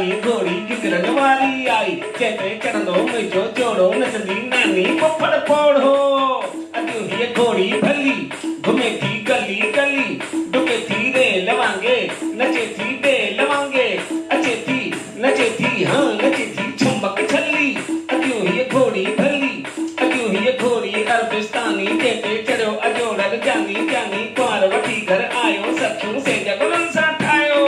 आई घोड़ी किकरन वारी आई चेते चढ़ंदो मुझो जोड़ो नचंदी नानी पोपड़ पोड़ो अॼु हीअ घोड़ी भली घुमे थी गली गली डुके थी रे लवांगे नचे थी रे लवांगे अचे थी नचे थी हाँ नचे थी छमक छली अॼु हीअ घोड़ी भली अॼु हीअ घोड़ी अरबिस्तानी चेते चढ़ियो अजोड़ल जानी जानी कुंवार वठी घर आयो सखियूं से जगुलनि सां ठाहियो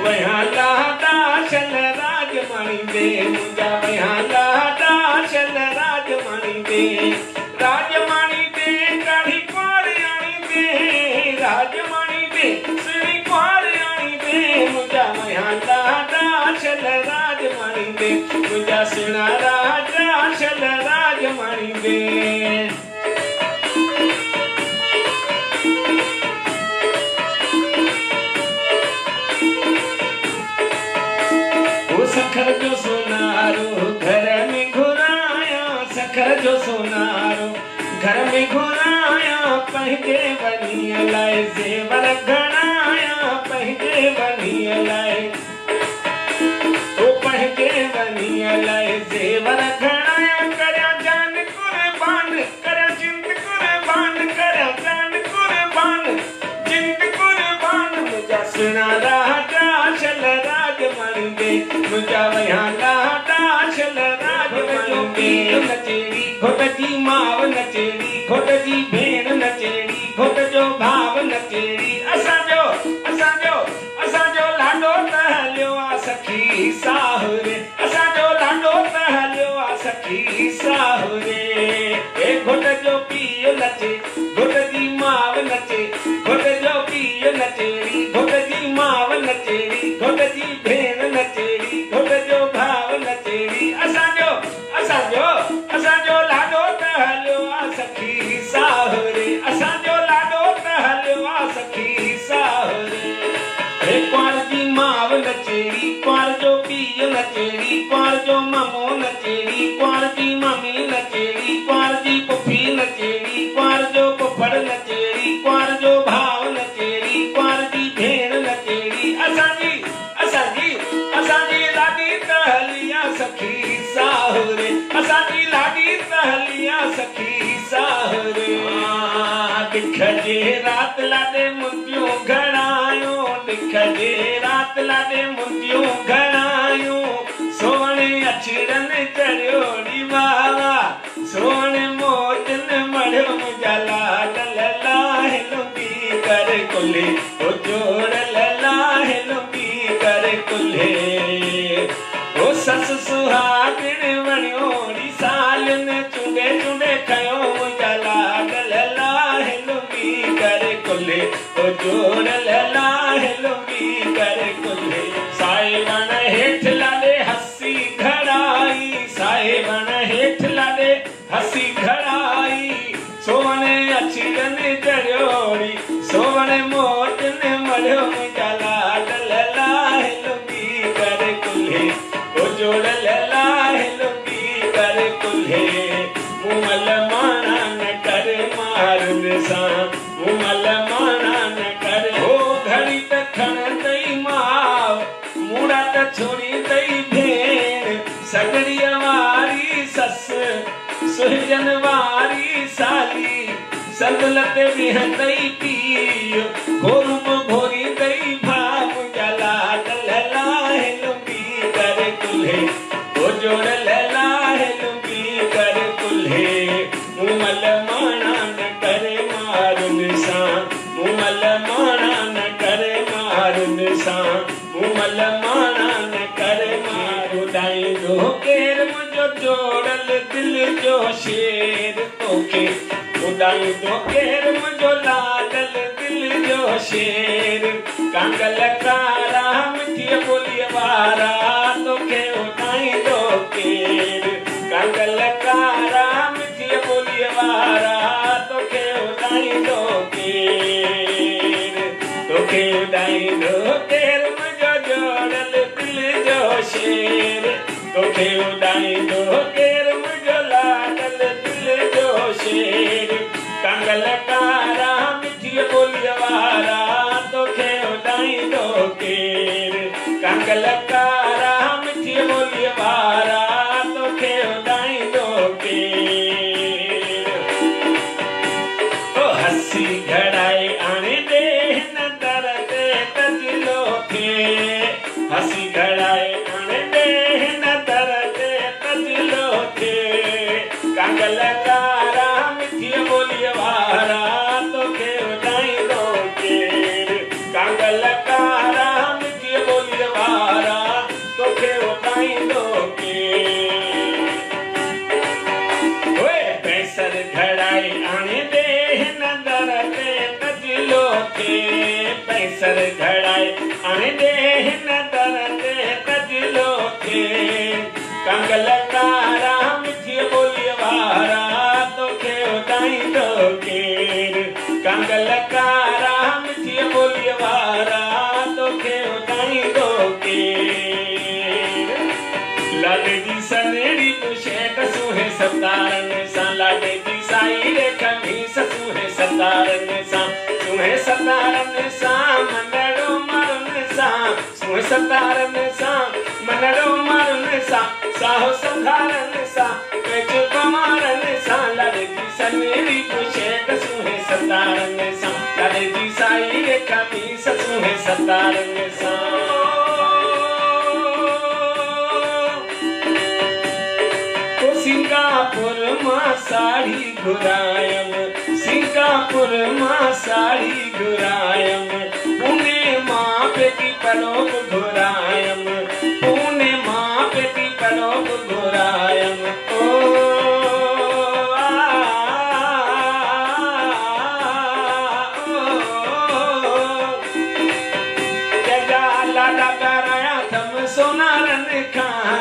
वया लाडा शल राजमणी दे मुंहिंजा वया लाडा शल राजमणी दे राजमणी दे काढ़ी कुंवारियाणी दे राजमणी दे सुहिणी कुंवारियाणी दे मुंहिंजा वया लाडा शल राजमणी दे मुंहिंजा सुहिणा राजा शल राजमणी दे सखर जो सोनारो घर में घुराया सखर जो सोनारो घर में घुराया पंहिंजे वनीअ लाइ ज़ेवर घणाया पंहिंजे वनीअ लाइ ओ पंहिंजे वनीअ लाइ ज़ेवर घणाया करिया जान कुर्बान करिया जिंद कुर्बान करिया जान कुर्बान जिंद कुर्बान मुंहिंजा सुहिणा राजा शल राजमणी दे मुंहिंजा वया लाडा शल राजमणी दे नचेड़ी घोट जी माव नचेड़ी घोट जी भेण नचेड़ी घोट जो भाव नचेड़ी असांजो लाडो त हलियो आ सखी साहुरे असांजो लाडो त हलियो आ सखी साहुरे ए घोट जो पीउ नचे घोट जी माव नचे घोट जो पीउ नचेड़ी घोट जी माव नचेड़ी घोट जी भेण नचेड़ी घोट जो भाव नचेड़ी असांजो लाडो त हलियो आ सखी साहुरे असांजो लाडो त हलियो आ सखी साहुरे हे कुंवार जी माव नचेड़ी कुंवार जो पीउ नचेड़ी कुंवार जो मामो नचेड़ी कुंवार जी मामी नचेड़ी कुंवार जी पुफी नचेड़ी कुंवार जो पुफड़ नचेड़ी कुंवार जो भाव नचेड़ी कुंवार जी भेण नचेड़ी असांजी लाडी त हली आ सखी साहुरे असांजी लाडी त हली आ सखी साहुरे दिख जे रात लाडे मुंदियूं घणायो दिख जे रात लाडे मुंदियूं घणायो सोहणे अछरनि चढ़ियो नी बाबा सोहणे मोजन मढ़ियो मुंहिंजा लाडल लाहे लुंगी कर कुल्हे ओ जोड़ल लाहे लुंगी कर कुल्हे ओ सस सुहागिण वणियो नी सालिन चुंडे चुंडे खयो मुंहिंजा लाडल लाहे लुंगी कर कुल्हे ओ जोड़ल लाहे लुंगी कर कुल्हे साए वण हेठि लाडे हसी घड़ाई साए वण हेठि लाडे हसी घड़ाई सोवणे अछरनि चढ़ियोड़ी सोवणे मोजन मढ़ियो मुंहिंजा लाडल लाहे लुंगी कर कुल्हे ओ जोड़ल लाहे लुंगी कर कुल्हे मुमल माना न कर मारुनि सां मुमल माना न कर हो घड़ी त खणंदई माव मूड़ा त छोड़ी दई भेण सगड़ीअ वारी सस सुहिजन वारी साली संदल ते विहंदई पीउ घोरूप घोरींदई भाउ मुंहिंजा लाडल लाहे लुंगी कर कुल्हे ओ जोड़ल लाहे लुंगी कर कुल्हे मुमल माना न करे मारुनि सां मुमल माना न करे मारुनि सां मुमल माना न करे मारू डाईंदो केर मुंहिंजो जोड़ल दिल जो शेर तोखे उॾाईंदो केर मुंहिंजो लाडल दिल जो शेर कांगल कारा मिठी ॿोलीअ वारा तोखे उॾाईंदो केर कांगल कारा मिठी ॿोलीअ वारा तोखे उॾाईंदो केर तोखे उॾाईंदो केर मुंहिंजो जोड़ल दिल जो शेर तोखे उॾाईंदो केर मुंहिंजो लाडल दिल जो शेर कांगल कारा मिठी ॿोलीअ वारा तोखे उॾाईंदो केर कंगलकारा मिठी बोलिए वारा तोखे उठाईंदो केर कंगलकारा मिठी बोलिए वारा तोखे उठाईंदो केर ओए पैसर घड़ाई आणे दे हिन दर ते तजलो खे पैसर घड़ाई आणे दे हिन दर ते तजलो खे कंगलकारा मिठी बोलिए वारा तोखे उठाईंदो केर कंगलकारा मिठी बोलिए वारा तोखे उठाईंदो केर लाॾे जी सनेड़ी बुशेट सुहे सतारनि सां लाॾे जी साई रे खमीस सुहे सतारनि सां सुहे सतारनि सां मनड़ो मारुनि सां सुहे सतारनि सां मनड़ो मारुनि सां साहो संधारनि सां पेच कमारनि सां लाॾे जी सनेड़ी बुशेट सुहे सतारनि सां लाॾे जी साई रे खमीस सुहे सतारनि सां सिंगापुर मां साड़ी घुरायम सिंगापुर मां साड़ी घुरायम पुणे मां पेटी पलोप घुरायम पुणे मां पेटी पलोप घुरायम ओ लाडा कराया थम सोनारनि खां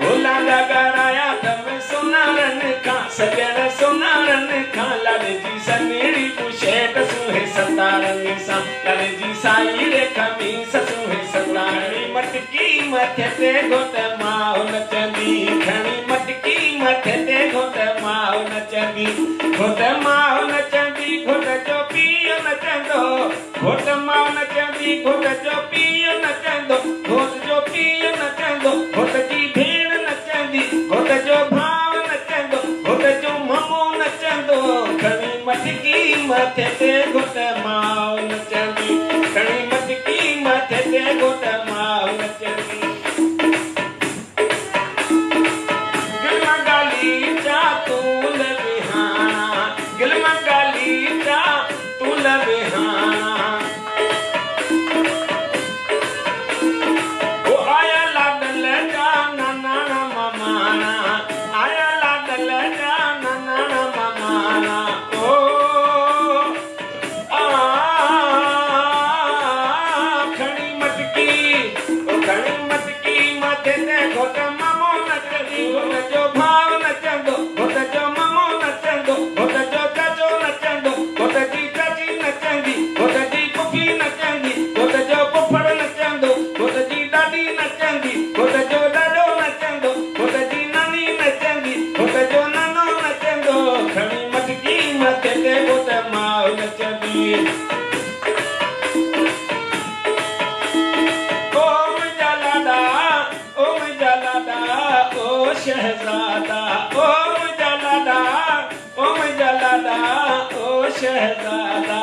ओ लाडा कराया थम सोनारनि खां सजण सोनारनि खां लाॾे जी सनेड़ी बुशेट सुहे सतारनि सां लाॾे जी साई रे खमीस सुहे सतारनि मटकी मथे ते घोट माउ नचंदी खणी मटकी मथे ते घोट माउ नचंदी घोट माउ नचंदी घोट जो पीउ नचंदो घोट माउ नचंदी घोट जो पीउ नचंदो घोट जो पीउ नचंदो घोट जी भेण नचंदी घोट जो भाउ नचंदो घोट जो ममो नचंदो खणी मटकी मथे ते घोट माउ नचंदी खणी मटकी मथे ते घोट माउ नचंदी गिलमंगाली चा तूल बिहाना गिलमंगाली चा तूल बिहाना ओ आया लाडल जा नाना ममाना आया लाडल जा नाना ममाना ओ खणी मटकी मथे ते घोट ममो नचंदी घोट जो भाउ नचंदो घोट जो ममो नचंदो घोट जो चाचो नचंदो घोट जी चाची नचंदी घोट जी पुफी नचंदी घोट जो पुफड़ नचंदो घोट जी ॾाॾी नचंदी घोट जो ॾाॾो नचंदो घोट जी नानी नचंदी घोट जो नानो नचंदो खणी मटकी मथे ते घोट माउ नचंदी ओ शहजादा ओ मुंहिंजा लाॾा ओ मुंहिंजा लाॾा ओ शहजादा